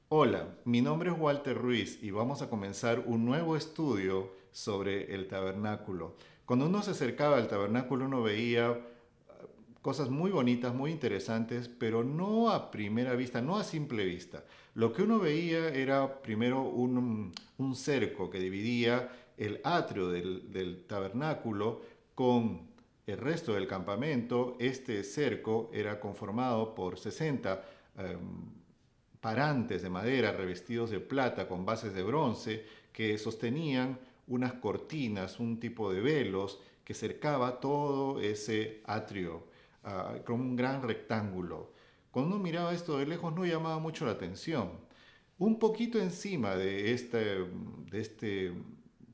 Hola, mi nombre es Walter Ruiz y vamos a comenzar un nuevo estudio sobre el tabernáculo. Cuando uno se acercaba al tabernáculo uno veía cosas muy bonitas, muy interesantes, pero no a primera vista, no a simple vista. Lo que uno veía era primero un cerco que dividía el atrio del tabernáculo con el resto del campamento. Este cerco era conformado por 60 eh, parantes de madera revestidos de plata con bases de bronce que sostenían unas cortinas, un tipo de velos que cercaba todo ese atrio con un gran rectángulo. Cuando uno miraba esto de lejos no llamaba mucho la atención. Un poquito encima de este,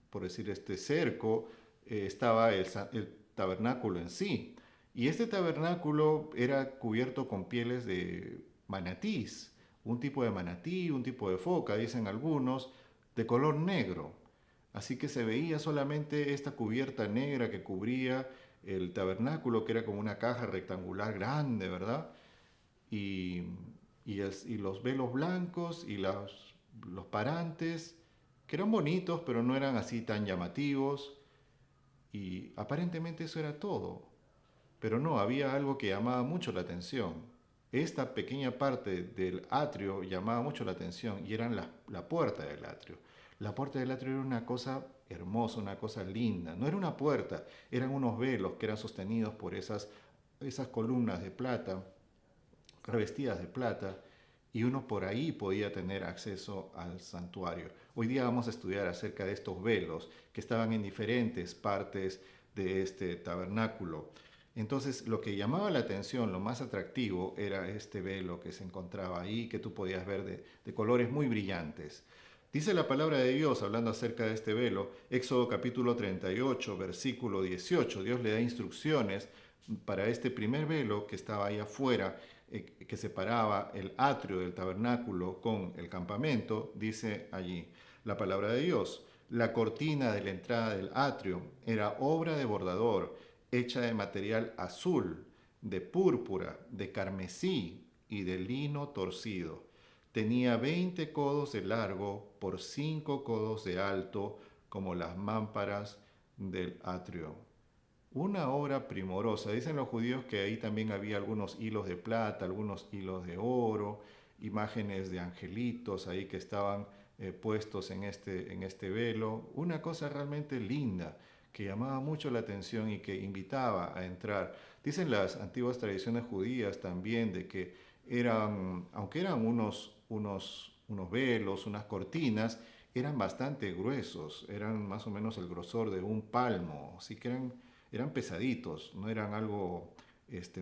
por decir, este cerco, estaba el tabernáculo en sí. Y este tabernáculo era cubierto con pieles de manatís, un tipo de manatí, un tipo de foca, dicen algunos, de color negro. Así que se veía solamente esta cubierta negra que cubría el tabernáculo, que era como una caja rectangular grande, ¿verdad? Y, y los velos blancos y los parantes, que eran bonitos, pero no eran así tan llamativos. Y aparentemente eso era todo. Pero no, había algo que llamaba mucho la atención. Esta pequeña parte del atrio llamaba mucho la atención y eran la puerta del atrio. La puerta del atrio era una cosa hermosa, una cosa linda. No era una puerta, eran unos velos que eran sostenidos por esas columnas de plata, revestidas de plata, y uno por ahí podía tener acceso al santuario. Hoy día vamos a estudiar acerca de estos velos que estaban en diferentes partes de este tabernáculo. Entonces, lo que llamaba la atención, lo más atractivo, era este velo que se encontraba ahí, que tú podías ver de colores muy brillantes. Dice la palabra de Dios, hablando acerca de este velo, Éxodo capítulo 38, versículo 18. Dios le da instrucciones para este primer velo que estaba ahí afuera, que separaba el atrio del tabernáculo con el campamento. Dice allí la palabra de Dios: la cortina de la entrada del atrio era obra de bordador, hecha de material azul, de púrpura, de carmesí y de lino torcido. Tenía 20 codos de largo por 5 codos de alto, como las mámparas del atrio. Una obra primorosa. Dicen los judíos que ahí también había algunos hilos de plata, algunos hilos de oro, imágenes de angelitos ahí que estaban puestos en este velo. Una cosa realmente linda que llamaba mucho la atención y que invitaba a entrar. Dicen las antiguas tradiciones judías también de que eran, aunque eran unos velos, unas cortinas, eran bastante gruesos, eran más o menos el grosor de un palmo, así que eran pesaditos, no eran algo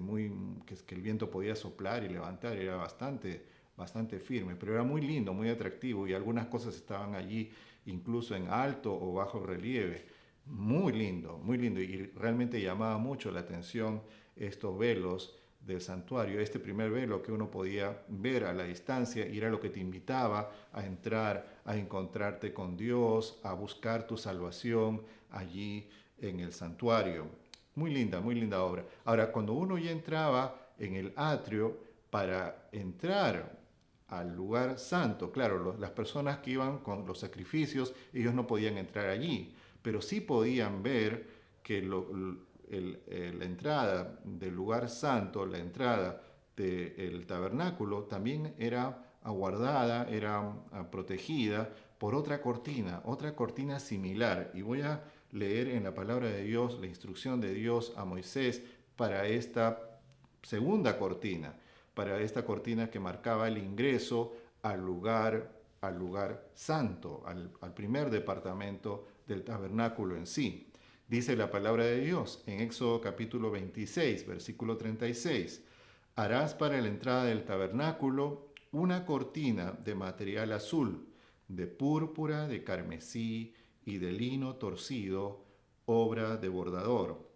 muy que el viento podía soplar y levantar, era bastante firme, pero era muy lindo, muy atractivo y algunas cosas estaban allí incluso en alto o bajo relieve. Muy lindo y realmente llamaba mucho la atención estos velos del santuario, este primer velo que uno podía ver a la distancia y era lo que te invitaba a entrar, a encontrarte con Dios, a buscar tu salvación allí en el santuario. Muy linda obra. Ahora, cuando uno ya entraba en el atrio, para entrar al lugar santo, claro, las personas que iban con los sacrificios, ellos no podían entrar allí, pero sí podían ver que la entrada del lugar santo, la entrada del tabernáculo, también era aguardada, era protegida por otra cortina similar. Y voy a leer en la palabra de Dios la instrucción de Dios a Moisés para esta segunda cortina, para esta cortina que marcaba el ingreso al lugar santo, al primer departamento del tabernáculo en sí. Dice la palabra de Dios en Éxodo capítulo 26, versículo 36. Harás para la entrada del tabernáculo una cortina de material azul, de púrpura, de carmesí y de lino torcido, obra de bordador.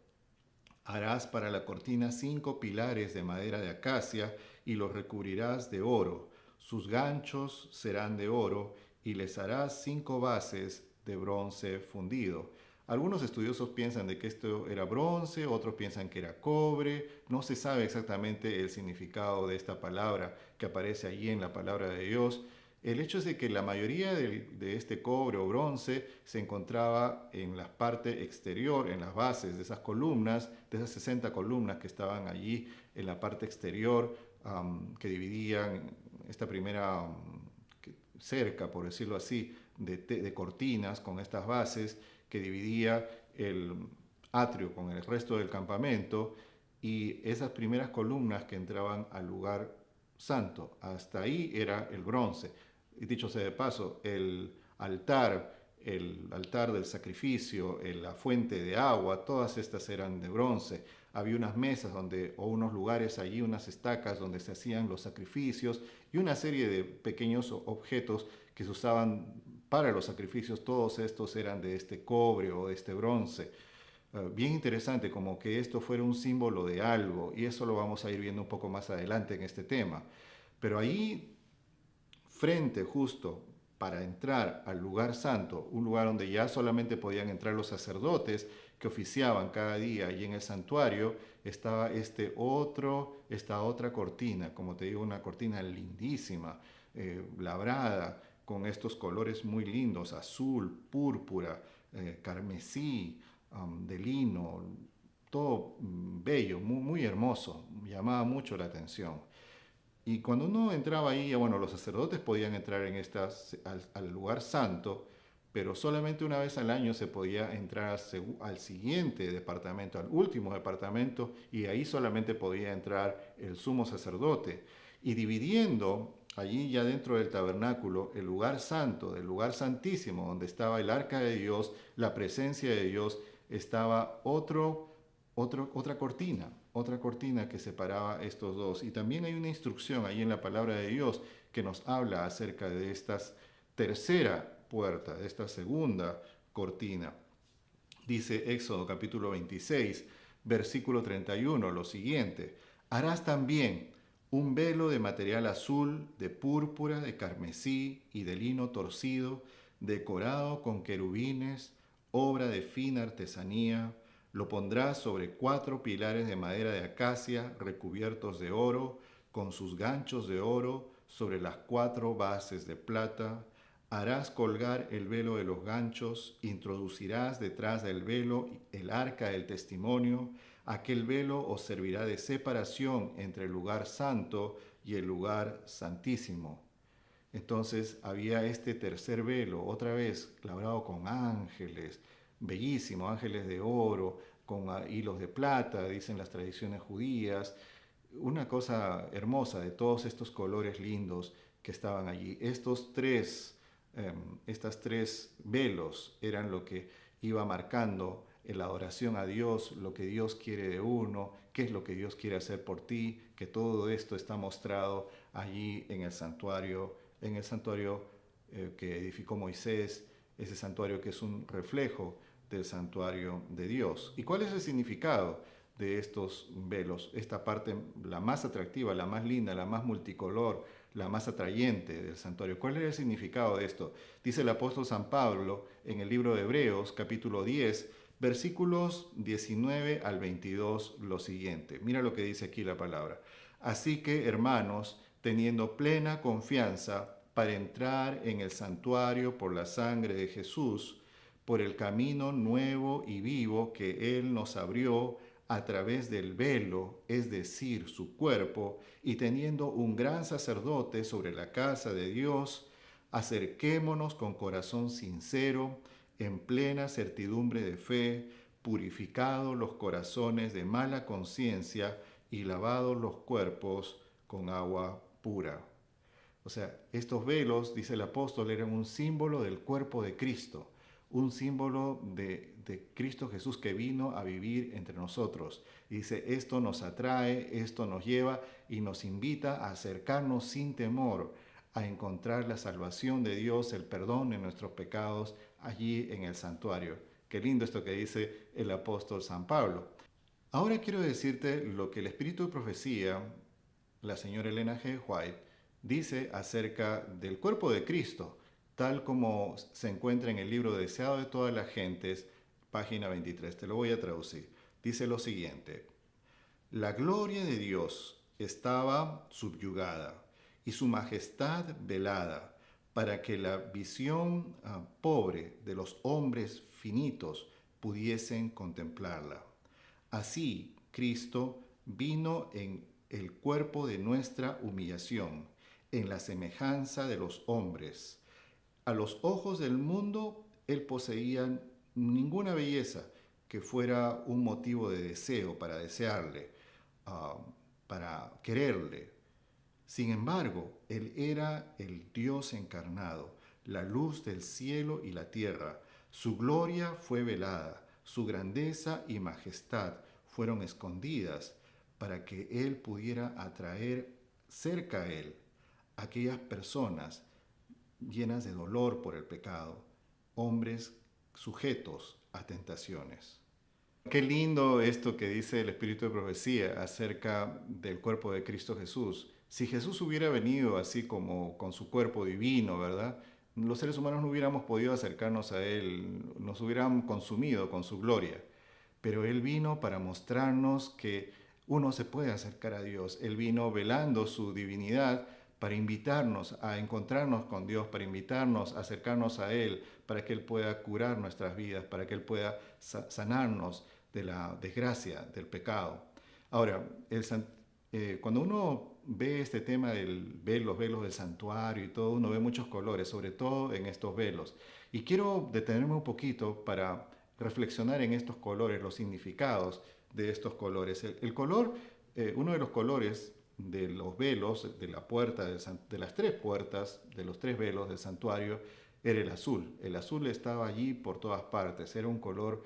Harás para la cortina 5 pilares de madera de acacia y los recubrirás de oro. Sus ganchos serán de oro y les harás 5 bases de bronce fundido. Algunos estudiosos piensan de que esto era bronce, otros piensan que era cobre. No se sabe exactamente el significado de esta palabra que aparece allí en la palabra de Dios. El hecho es de que la mayoría de este cobre o bronce se encontraba en la parte exterior, en las bases de esas columnas, de esas 60 columnas que estaban allí en la parte exterior, que dividían esta primera cerca, por decirlo así, de cortinas con estas bases que dividía el atrio con el resto del campamento, y esas primeras columnas que entraban al lugar santo. Hasta ahí era el bronce. Y dicho sea de paso, el altar del sacrificio, la fuente de agua, todas estas eran de bronce. Había unas mesas o unos lugares allí, unas estacas donde se hacían los sacrificios y una serie de pequeños objetos que se usaban para los sacrificios. Todos estos eran de este cobre o de este bronce. Bien interesante, como que esto fuera un símbolo de algo, y eso lo vamos a ir viendo un poco más adelante en este tema. Pero ahí, frente justo para entrar al lugar santo, un lugar donde ya solamente podían entrar los sacerdotes que oficiaban cada día, y en el santuario estaba esta otra cortina, como te digo, una cortina lindísima, labrada, con estos colores muy lindos, azul, púrpura, carmesí, de lino, todo bello, muy hermoso, llamaba mucho la atención. Y cuando uno entraba ahí, bueno, los sacerdotes podían entrar al lugar santo, pero solamente una vez al año se podía entrar al siguiente departamento, al último departamento, y ahí solamente podía entrar el sumo sacerdote. Y dividiendo allí ya dentro del tabernáculo el lugar santo del lugar santísimo, donde estaba el arca de Dios, la presencia de Dios, estaba otra cortina que separaba estos dos. Y también hay una instrucción ahí en la palabra de Dios que nos habla acerca de esta tercera puerta, de esta segunda cortina. Dice Éxodo capítulo 26, versículo 31, lo siguiente: harás también un velo de material azul, de púrpura, de carmesí y de lino torcido, decorado con querubines, obra de fina artesanía. Lo pondrás sobre 4 pilares de madera de acacia recubiertos de oro, con sus ganchos de oro sobre las 4 bases de plata. Harás colgar el velo de los ganchos, introducirás detrás del velo el arca del testimonio. Aquel velo os servirá de separación entre el lugar santo y el lugar santísimo. Entonces había este tercer velo, otra vez labrado con ángeles, bellísimo, ángeles de oro, con hilos de plata, dicen las tradiciones judías, una cosa hermosa de todos estos colores lindos que estaban allí. Estas tres velos eran lo que iba marcando en la adoración a Dios, lo que Dios quiere de uno, qué es lo que Dios quiere hacer por ti, que todo esto está mostrado allí en el santuario que edificó Moisés, ese santuario que es un reflejo del santuario de Dios. ¿Y cuál es el significado de estos velos? Esta parte, la más atractiva, la más linda, la más multicolor, la más atrayente del santuario. ¿Cuál es el significado de esto? Dice el apóstol San Pablo en el libro de Hebreos, capítulo 10, versículos 19 al 22, lo siguiente. Mira lo que dice aquí la palabra. Así que, hermanos, teniendo plena confianza para entrar en el santuario por la sangre de Jesús, por el camino nuevo y vivo que Él nos abrió a través del velo, es decir, su cuerpo, y teniendo un gran sacerdote sobre la casa de Dios, acerquémonos con corazón sincero, en plena certidumbre de fe, purificados los corazones de mala conciencia y lavados los cuerpos con agua pura. O sea, estos velos, dice el apóstol, eran un símbolo del cuerpo de Cristo, un símbolo de Cristo Jesús que vino a vivir entre nosotros. Y dice, esto nos atrae, esto nos lleva y nos invita a acercarnos sin temor, a encontrar la salvación de Dios, el perdón de nuestros pecados allí en el santuario. Qué lindo esto que dice el apóstol San Pablo. Ahora quiero decirte lo que el Espíritu de Profecía, la señora Elena G. White, dice acerca del cuerpo de Cristo, tal como se encuentra en el libro Deseado de todas las gentes, página 23. Te lo voy a traducir. Dice lo siguiente: la gloria de Dios estaba subyugada y su majestad velada, para que la visión pobre de los hombres finitos pudiesen contemplarla. Así, Cristo vino en el cuerpo de nuestra humillación, en la semejanza de los hombres. A los ojos del mundo, él poseía ninguna belleza que fuera un motivo de deseo para desearle, uh, para quererle. Sin embargo, él era el Dios encarnado, la luz del cielo y la tierra. Su gloria fue velada, su grandeza y majestad fueron escondidas para que él pudiera atraer cerca a él a aquellas personas llenas de dolor por el pecado, hombres sujetos a tentaciones. Qué lindo esto que dice el Espíritu de Profecía acerca del cuerpo de Cristo Jesús. Si Jesús hubiera venido así como con su cuerpo divino, ¿verdad? Los seres humanos no hubiéramos podido acercarnos a Él, nos hubieran consumido con su gloria. Pero Él vino para mostrarnos que uno se puede acercar a Dios. Él vino velando su divinidad para invitarnos a encontrarnos con Dios, para invitarnos a acercarnos a Él, para que Él pueda curar nuestras vidas, para que Él pueda sanarnos de la desgracia, del pecado. Ahora, cuando uno ve este tema de los velos del santuario y todo, uno ve muchos colores, sobre todo en estos velos. Y quiero detenerme un poquito para reflexionar en estos colores, los significados de estos colores. El color, uno de los colores de los velos, de la puerta, de las tres puertas, de los tres velos del santuario, era el azul. El azul estaba allí por todas partes, era un color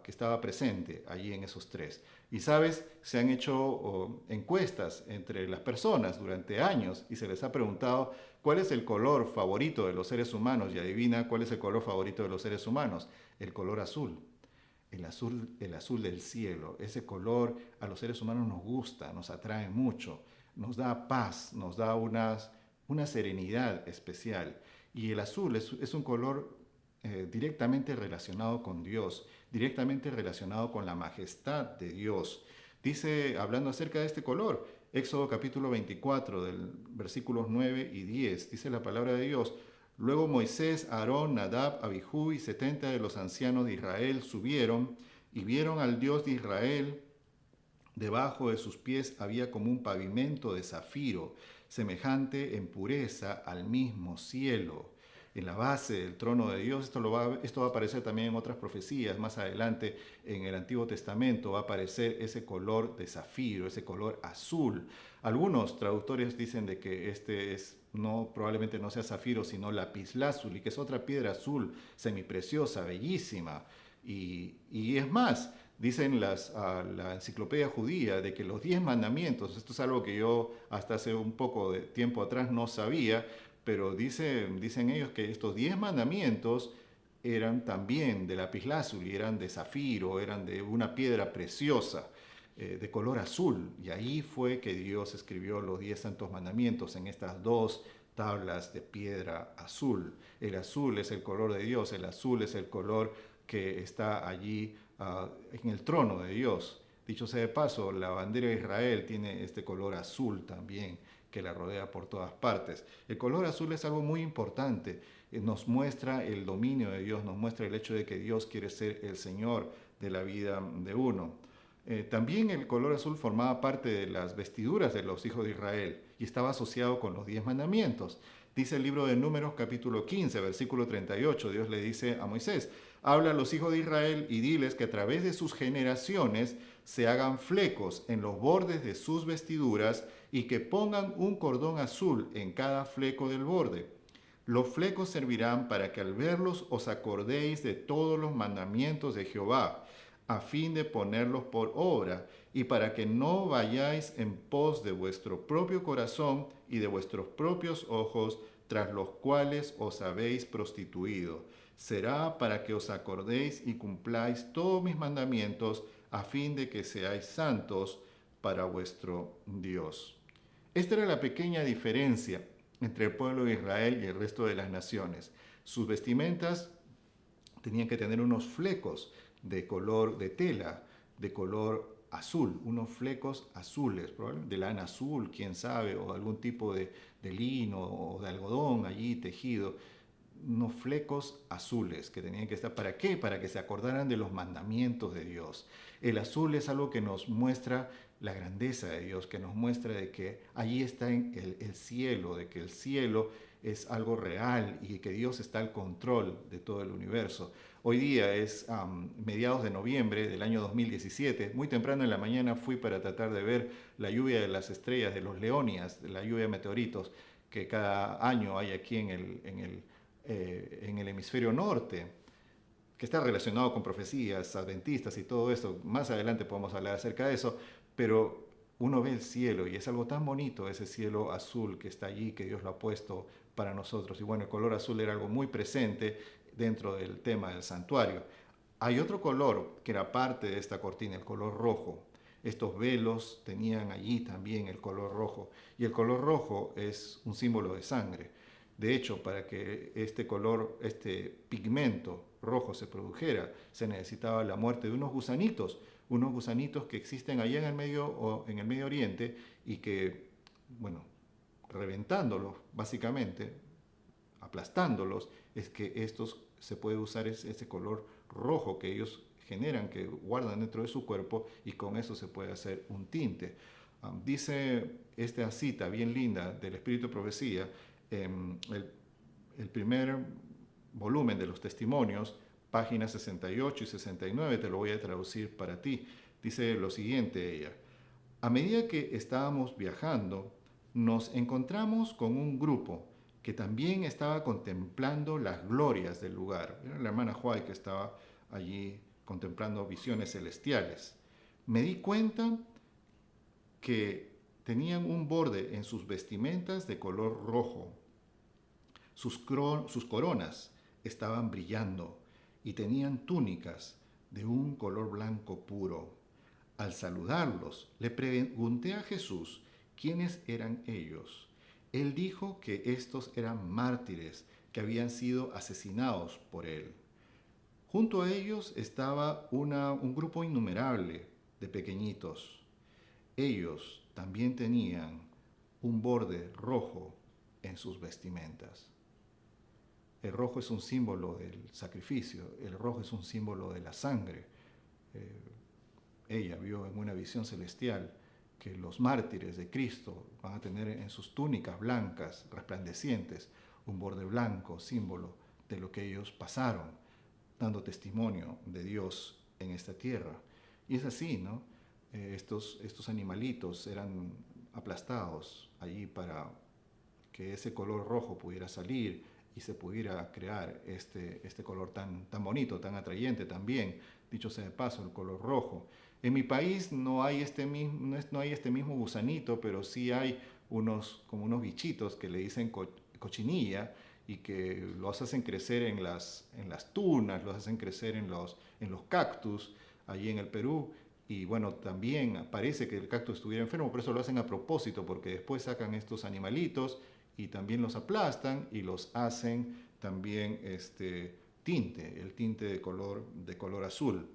que estaba presente allí en esos tres. Y sabes, se han hecho encuestas entre las personas durante años y se les ha preguntado cuál es el color favorito de los seres humanos y adivina cuál es el color favorito de los seres humanos, el color azul. El azul del cielo, ese color a los seres humanos nos gusta, nos atrae mucho, nos da paz, nos da una serenidad especial. Y el azul es un color directamente relacionado con Dios, directamente relacionado con la majestad de Dios. Dice, hablando acerca de este color, Éxodo capítulo 24, del versículos 9 y 10, dice la palabra de Dios: Luego Moisés, Aarón, Nadab, Abijú y 70 de los ancianos de Israel subieron y vieron al Dios de Israel. Debajo de sus pies había como un pavimento de zafiro, semejante en pureza al mismo cielo. En la base del trono de Dios, esto va a aparecer también en otras profecías, más adelante en el Antiguo Testamento va a aparecer ese color de zafiro, ese color azul. Algunos traductores dicen de que probablemente no sea zafiro, sino lapislázuli, que es otra piedra azul, semipreciosa, bellísima. Y es más, dicen la enciclopedia judía de que los 10 mandamientos, esto es algo que yo hasta hace un poco de tiempo atrás no sabía, pero dicen ellos que estos 10 mandamientos eran también de lapislázuli, eran de zafiro, eran de una piedra preciosa, de color azul. Y ahí fue que Dios escribió los 10 santos mandamientos en estas dos tablas de piedra azul. El azul es el color de Dios, el azul es el color que está allí en el trono de Dios. Dicho sea de paso, la bandera de Israel tiene este color azul también, que la rodea por todas partes. El color azul es algo muy importante, nos muestra el dominio de Dios, nos muestra el hecho de que Dios quiere ser el Señor de la vida de uno. También el color azul formaba parte de las vestiduras de los hijos de Israel y estaba asociado con los 10 mandamientos. Dice el libro de Números capítulo 15, versículo 38, Dios le dice a Moisés: habla a los hijos de Israel y diles que a través de sus generaciones se hagan flecos en los bordes de sus vestiduras y que pongan un cordón azul en cada fleco del borde. Los flecos servirán para que al verlos os acordéis de todos los mandamientos de Jehová, a fin de ponerlos por obra, y para que no vayáis en pos de vuestro propio corazón y de vuestros propios ojos, tras los cuales os habéis prostituido. Será para que os acordéis y cumpláis todos mis mandamientos, a fin de que seáis santos para vuestro Dios. Esta era la pequeña diferencia entre el pueblo de Israel y el resto de las naciones. Sus vestimentas tenían que tener unos flecos de color de tela, de color azul, unos flecos azules, probablemente de lana azul, quién sabe, o algún tipo de lino o de algodón allí tejido, unos flecos azules que tenían que estar. ¿Para qué? Para que se acordaran de los mandamientos de Dios. El azul es algo que nos muestra la grandeza de Dios, que nos muestra de que allí está el cielo, de que el cielo es algo real y que Dios está al control de todo el universo. Hoy día es mediados de noviembre del año 2017. Muy temprano en la mañana fui para tratar de ver la lluvia de las estrellas, de los leonias, de la lluvia de meteoritos que cada año hay aquí en el hemisferio norte, que está relacionado con profecías adventistas y todo eso. Más adelante podemos hablar acerca de eso, pero uno ve el cielo y es algo tan bonito, ese cielo azul que está allí, que Dios lo ha puesto para nosotros. Y bueno, el color azul era algo muy presente dentro del tema del santuario. Hay otro color que era parte de esta cortina, el color rojo. Estos velos tenían allí también el color rojo. Y el color rojo es un símbolo de sangre. De hecho, para que este color, este pigmento rojo se produjera, se necesitaba la muerte de unos gusanitos que existen allá en el Medio Oriente y que, bueno, reventándolos básicamente, aplastándolos, es que estos se puede usar ese color rojo que ellos generan, que guardan dentro de su cuerpo, y con eso se puede hacer un tinte. Dice esta cita bien linda del Espíritu de Profecía, el primer volumen de los testimonios, páginas 68 y 69, te lo voy a traducir para ti. Dice lo siguiente ella: a medida que estábamos viajando, nos encontramos con un grupo que también estaba contemplando las glorias del lugar. Era la hermana Huay que estaba allí contemplando visiones celestiales. Me di cuenta que tenían un borde en sus vestimentas de color rojo. Sus coronas estaban brillando y tenían túnicas de un color blanco puro. Al saludarlos, le pregunté a Jesús quiénes eran ellos. Él dijo que estos eran mártires que habían sido asesinados por él. Junto a ellos estaba un grupo innumerable de pequeñitos. Ellos también tenían un borde rojo en sus vestimentas. El rojo es un símbolo del sacrificio, el rojo es un símbolo de la sangre. Ella vio en una visión celestial que los mártires de Cristo van a tener en sus túnicas blancas, resplandecientes, un borde blanco, símbolo de lo que ellos pasaron, dando testimonio de Dios en esta tierra. Y es así, ¿no? Estos animalitos eran aplastados allí para que ese color rojo pudiera salir y se pudiera crear este color tan bonito, tan atrayente también. Dicho sea de paso, el color rojo. En mi país no hay este mismo gusanito, pero sí hay como unos bichitos que le dicen cochinilla, y que los hacen crecer en las tunas, los hacen crecer en los cactus, allí en el Perú. Y bueno, también parece que el cactus estuviera enfermo, por eso lo hacen a propósito, porque después sacan estos animalitos y también los aplastan y los hacen también el tinte de color azul.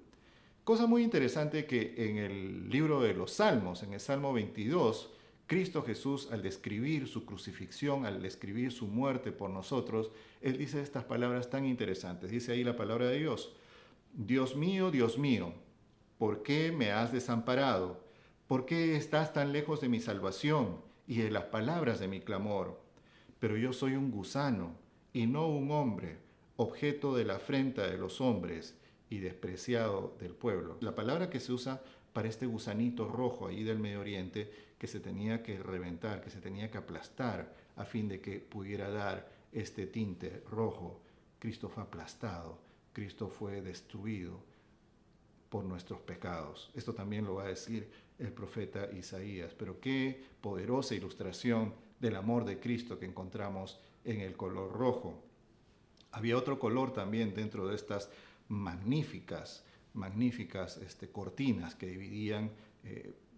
Cosa muy interesante que en el libro de los Salmos, en el Salmo 22, Cristo Jesús, al describir su crucifixión, al describir su muerte por nosotros, Él dice estas palabras tan interesantes. Dice ahí la palabra de Dios: Dios mío, ¿por qué me has desamparado? ¿Por qué estás tan lejos de mi salvación y de las palabras de mi clamor? Pero yo soy un gusano y no un hombre, objeto de la afrenta de los hombres y despreciado del pueblo. La palabra que se usa para este gusanito rojo ahí del Medio Oriente, que se tenía que reventar, que se tenía que aplastar a fin de que pudiera dar este tinte rojo. Cristo fue aplastado, Cristo fue destruido por nuestros pecados. Esto también lo va a decir el profeta Isaías. Pero qué poderosa ilustración del amor de Cristo que encontramos en el color rojo. Había otro color también dentro de estas magníficas cortinas que dividían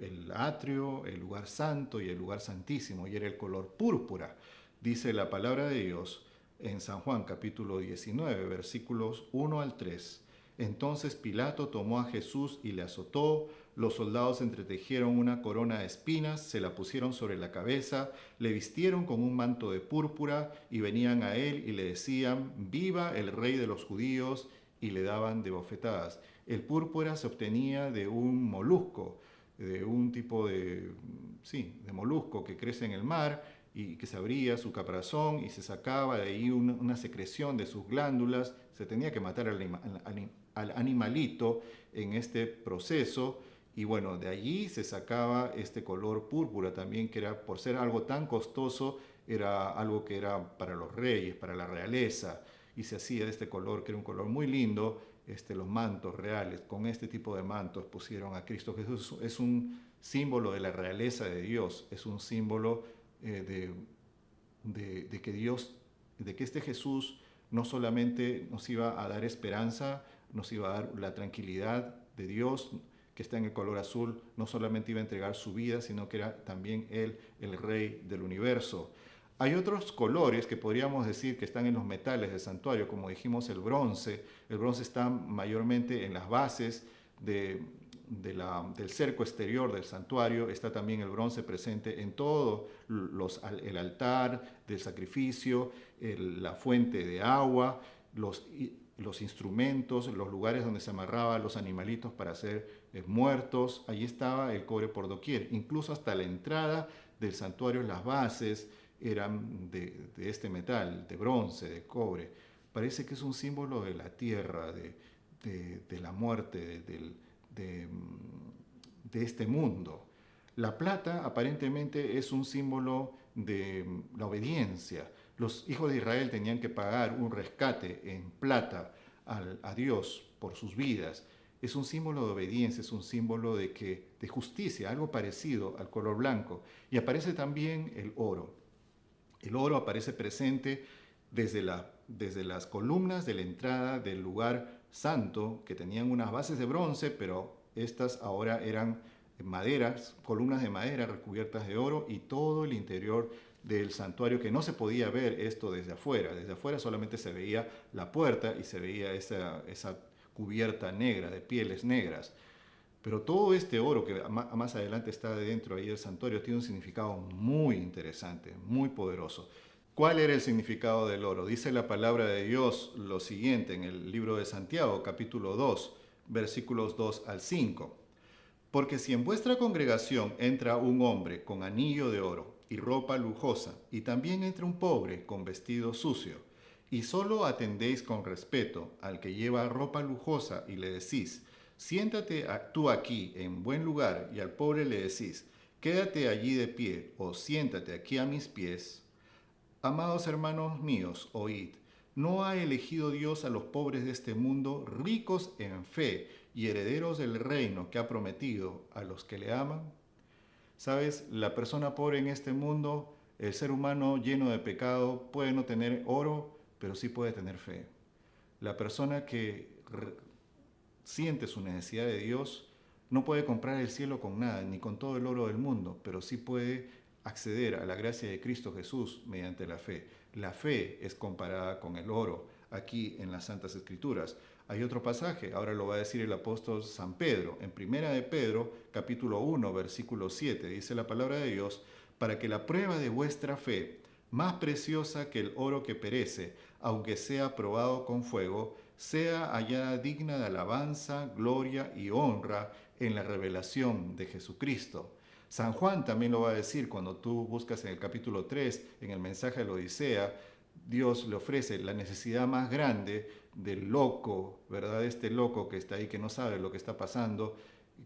el atrio, el lugar santo y el lugar santísimo, y era el color púrpura. Dice la palabra de Dios en San Juan capítulo 19, versículos 1 al 3. Entonces Pilato tomó a Jesús y le azotó, los soldados entretejieron una corona de espinas, se la pusieron sobre la cabeza, le vistieron con un manto de púrpura y venían a él y le decían, viva el rey de los judíos, y le daban de bofetadas. El púrpura se obtenía de un molusco, de un tipo de, sí, de molusco que crece en el mar y que se abría su caparazón y se sacaba de ahí una secreción de sus glándulas. Se tenía que matar al animalito en este proceso y bueno, de allí se sacaba este color púrpura también, que era, por ser algo tan costoso, era algo que era para los reyes, para la realeza, y se hacía de este color, que era un color muy lindo. Los mantos reales, con este tipo de mantos pusieron a Cristo Jesús. Es un símbolo de la realeza de Dios, es un símbolo de que Dios, de que este Jesús no solamente nos iba a dar esperanza, nos iba a dar la tranquilidad de Dios, que está en el color azul, no solamente iba a entregar su vida, sino que era también Él el Rey del universo. Hay otros colores que podríamos decir que están en los metales del santuario, como dijimos el bronce. El bronce está mayormente en las bases del cerco exterior del santuario. Está también el bronce presente en todo el altar del sacrificio, la fuente de agua, los instrumentos, los lugares donde se amarraban los animalitos para ser muertos. Allí estaba el cobre por doquier. Incluso hasta la entrada del santuario, las bases eran de este metal, de bronce, de cobre. Parece que es un símbolo de la tierra, de la muerte, de este mundo. La plata aparentemente es un símbolo de la obediencia. Los hijos de Israel tenían que pagar un rescate en plata a Dios por sus vidas. Es un símbolo de obediencia, es un símbolo de justicia, algo parecido al color blanco. Y aparece también el oro. El oro aparece presente desde las columnas de la entrada del lugar santo, que tenían unas bases de bronce, pero estas ahora eran maderas, columnas de madera recubiertas de oro, y todo el interior del santuario, que no se podía ver esto desde afuera. Desde afuera solamente se veía la puerta y se veía esa cubierta negra, de pieles negras. Pero todo este oro que más adelante está dentro ahí del santuario tiene un significado muy interesante, muy poderoso. ¿Cuál era el significado del oro? Dice la palabra de Dios lo siguiente en el libro de Santiago, capítulo 2, versículos 2 al 5. Porque si en vuestra congregación entra un hombre con anillo de oro y ropa lujosa, y también entra un pobre con vestido sucio, y solo atendéis con respeto al que lleva ropa lujosa y le decís, siéntate tú aquí en buen lugar, y al pobre le decís, quédate allí de pie o siéntate aquí a mis pies. Amados hermanos míos, oíd, ¿no ha elegido Dios a los pobres de este mundo ricos en fe y herederos del reino que ha prometido a los que le aman? ¿Sabes? La persona pobre en este mundo, el ser humano lleno de pecado, puede no tener oro, pero sí puede tener fe. La persona que siente su necesidad de Dios no puede comprar el cielo con nada, ni con todo el oro del mundo, pero sí puede acceder a la gracia de Cristo Jesús mediante la fe. La fe es comparada con el oro aquí en las Santas Escrituras. Hay otro pasaje, ahora lo va a decir el apóstol San Pedro, en Primera de Pedro, capítulo 1, versículo 7, dice la palabra de Dios, para que la prueba de vuestra fe, más preciosa que el oro que perece, aunque sea probado con fuego, sea hallada digna de alabanza, gloria y honra en la revelación de Jesucristo. San Juan también lo va a decir cuando tú buscas en el capítulo 3, en el mensaje de la Odisea, Dios le ofrece la necesidad más grande del loco, ¿verdad? Este loco que está ahí, que no sabe lo que está pasando,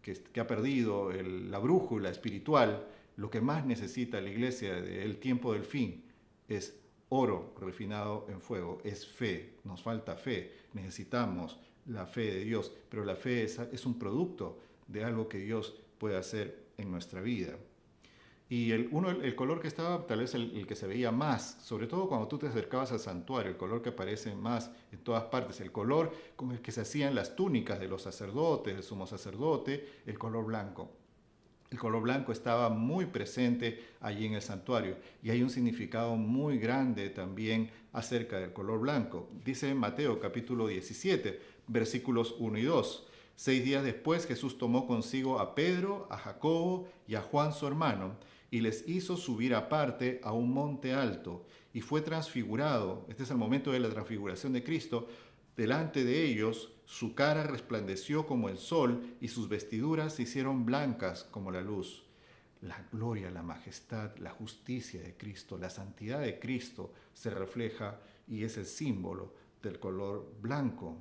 que ha perdido la brújula espiritual. Lo que más necesita la iglesia del tiempo del fin es oro refinado en fuego, es fe. Nos falta fe, necesitamos la fe de Dios, pero la fe es un producto de algo que Dios puede hacer en nuestra vida. Y el color que estaba, tal vez el que se veía más, sobre todo cuando tú te acercabas al santuario, el color que aparece más en todas partes, el color con el que se hacían las túnicas de los sacerdotes, del sumo sacerdote, el color blanco. El color blanco estaba muy presente allí en el santuario y hay un significado muy grande también acerca del color blanco. Dice en Mateo capítulo 17, versículos 1 y 2. 6 días después Jesús tomó consigo a Pedro, a Jacobo y a Juan su hermano, y les hizo subir aparte a un monte alto, y fue transfigurado. Este es el momento de la transfiguración de Cristo. Delante de ellos su cara resplandeció como el sol, y sus vestiduras se hicieron blancas como la luz. La gloria, la majestad, la justicia de Cristo, la santidad de Cristo se refleja y es el símbolo del color blanco.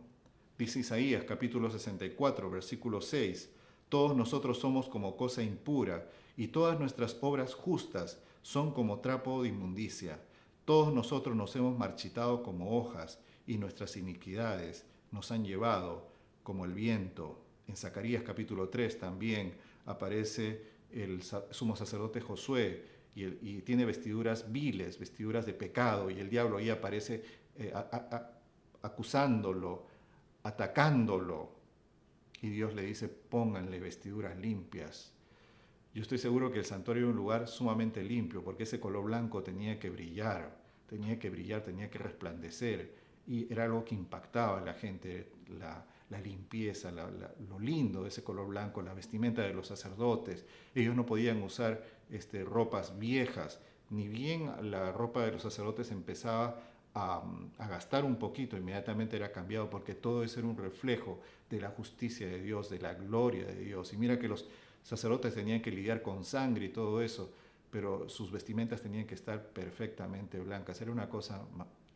Dice Isaías capítulo 64, versículo 6, todos nosotros somos como cosa impura y todas nuestras obras justas son como trapo de inmundicia. Todos nosotros nos hemos marchitado como hojas y nuestras iniquidades nos han llevado como el viento. En Zacarías capítulo 3 también aparece el sumo sacerdote Josué y tiene vestiduras viles, vestiduras de pecado, y el diablo ahí aparece acusándolo, atacándolo, y Dios le dice, pónganle vestiduras limpias. Yo estoy seguro que el santuario era un lugar sumamente limpio, porque ese color blanco tenía que brillar, tenía que resplandecer, y era algo que impactaba a la gente, la limpieza, lo lindo de ese color blanco, la vestimenta de los sacerdotes. Ellos no podían usar ropas viejas, ni bien la ropa de los sacerdotes empezaba a gastar un poquito, inmediatamente era cambiado, porque todo eso era un reflejo de la justicia de Dios, de la gloria de Dios. Y mira que los sacerdotes tenían que lidiar con sangre y todo eso, pero sus vestimentas tenían que estar perfectamente blancas. Era una cosa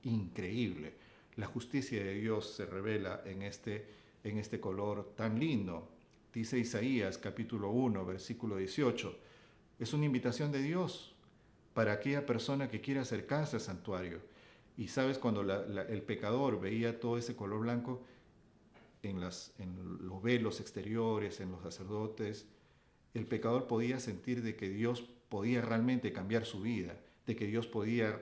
increíble. La justicia de Dios se revela en este color tan lindo. Dice Isaías capítulo 1, versículo 18. Es una invitación de Dios para aquella persona que quiera acercarse al santuario. Y sabes, cuando el pecador veía todo ese color blanco en los velos exteriores, en los sacerdotes, el pecador podía sentir de que Dios podía realmente cambiar su vida, de que Dios podía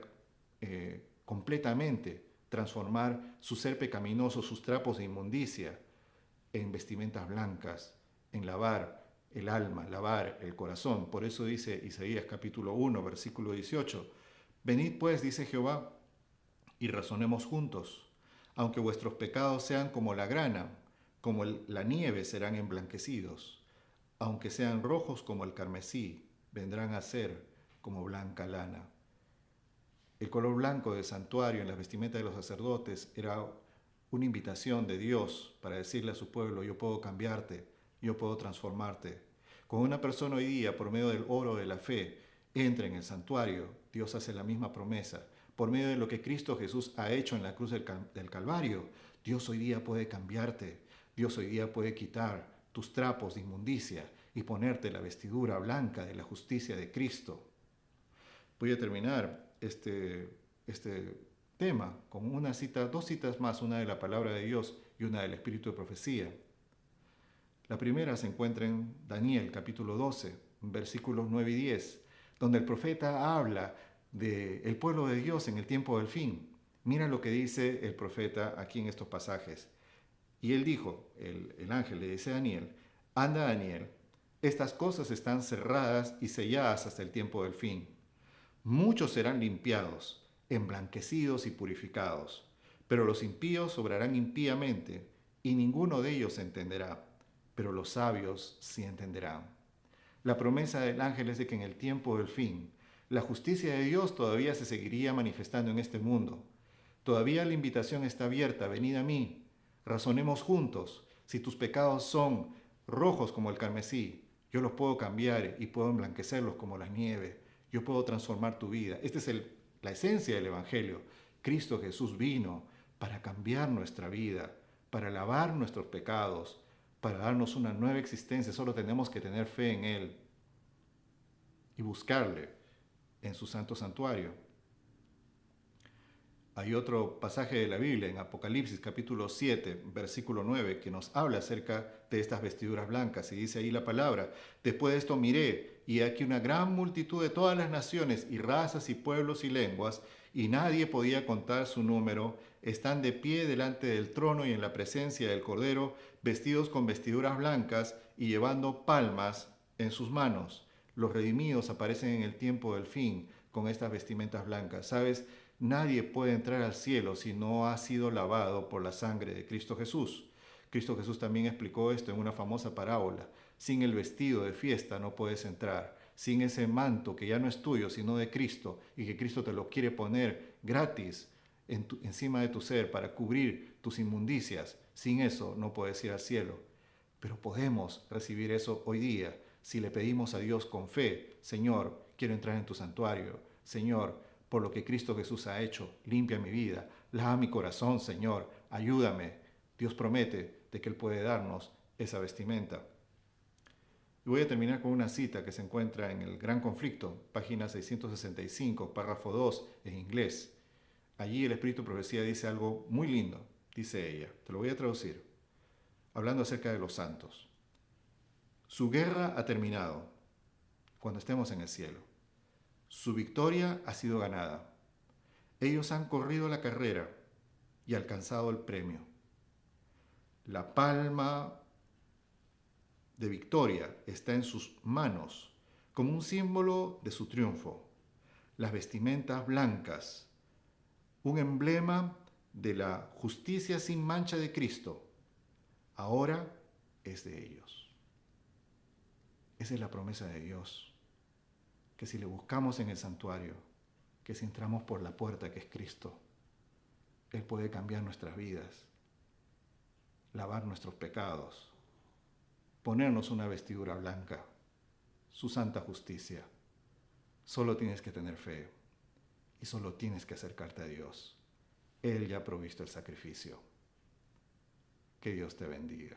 completamente transformar su ser pecaminoso, sus trapos de inmundicia, en vestimentas blancas, en lavar el alma, lavar el corazón. Por eso dice Isaías capítulo 1, versículo 18, venid pues, dice Jehová, y razonemos juntos. Aunque vuestros pecados sean como la grana, como la nieve serán emblanquecidos. Aunque sean rojos como el carmesí, vendrán a ser como blanca lana. El color blanco del santuario en las vestimentas de los sacerdotes era una invitación de Dios para decirle a su pueblo, yo puedo cambiarte, yo puedo transformarte. Cuando una persona hoy día, por medio del oro de la fe, entra en el santuario, Dios hace la misma promesa. Por medio de lo que Cristo Jesús ha hecho en la cruz del Calvario, Dios hoy día puede cambiarte. Dios hoy día puede quitar tus trapos de inmundicia y ponerte la vestidura blanca de la justicia de Cristo. Voy a terminar este tema con una cita, dos citas más, una de la palabra de Dios y una del Espíritu de Profecía. La primera se encuentra en Daniel capítulo 12, versículos 9 y 10, donde el profeta habla del pueblo de Dios en el tiempo del fin. Mira lo que dice el profeta aquí en estos pasajes. Y él dijo, el ángel le dice a Daniel, anda Daniel, estas cosas están cerradas y selladas hasta el tiempo del fin. Muchos serán limpiados, emblanquecidos y purificados, pero los impíos obrarán impíamente, y ninguno de ellos entenderá, pero los sabios sí entenderán. La promesa del ángel es de que en el tiempo del fin, la justicia de Dios todavía se seguiría manifestando en este mundo. Todavía la invitación está abierta, venid a mí, razonemos juntos. Si tus pecados son rojos como el carmesí, yo los puedo cambiar y puedo emblanquecerlos como la nieve. Yo puedo transformar tu vida. Esta es la esencia del Evangelio. Cristo Jesús vino para cambiar nuestra vida, para lavar nuestros pecados, para darnos una nueva existencia. Solo tenemos que tener fe en Él y buscarle en su santo santuario. Hay otro pasaje de la Biblia en Apocalipsis capítulo 7, versículo 9, que nos habla acerca de estas vestiduras blancas. Y dice ahí la palabra, después de esto miré, y aquí una gran multitud de todas las naciones y razas y pueblos y lenguas, y nadie podía contar su número, están de pie delante del trono y en la presencia del Cordero, vestidos con vestiduras blancas y llevando palmas en sus manos. Los redimidos aparecen en el tiempo del fin con estas vestimentas blancas. ¿Sabes? Nadie puede entrar al cielo si no ha sido lavado por la sangre de Cristo Jesús. Cristo Jesús también explicó esto en una famosa parábola. Sin el vestido de fiesta no puedes entrar. Sin ese manto que ya no es tuyo, sino de Cristo, y que Cristo te lo quiere poner gratis encima de tu ser para cubrir tus inmundicias. Sin eso no puedes ir al cielo. Pero podemos recibir eso hoy día si le pedimos a Dios con fe: Señor, quiero entrar en tu santuario. Señor, por lo que Cristo Jesús ha hecho, limpia mi vida, lava mi corazón, Señor, ayúdame. Dios promete de que Él puede darnos esa vestimenta. Y voy a terminar con una cita que se encuentra en El Gran Conflicto, página 665, párrafo 2, en inglés. Allí el Espíritu Profecía dice algo muy lindo, dice ella, te lo voy a traducir, hablando acerca de los santos. Su guerra ha terminado cuando estemos en el cielo. Su victoria ha sido ganada. Ellos han corrido la carrera y alcanzado el premio. La palma de victoria está en sus manos como un símbolo de su triunfo. Las vestimentas blancas, un emblema de la justicia sin mancha de Cristo, ahora es de ellos. Esa es la promesa de Dios, que si le buscamos en el santuario, que si entramos por la puerta que es Cristo, Él puede cambiar nuestras vidas, lavar nuestros pecados, ponernos una vestidura blanca, su santa justicia. Solo tienes que tener fe y solo tienes que acercarte a Dios. Él ya ha provisto el sacrificio. Que Dios te bendiga.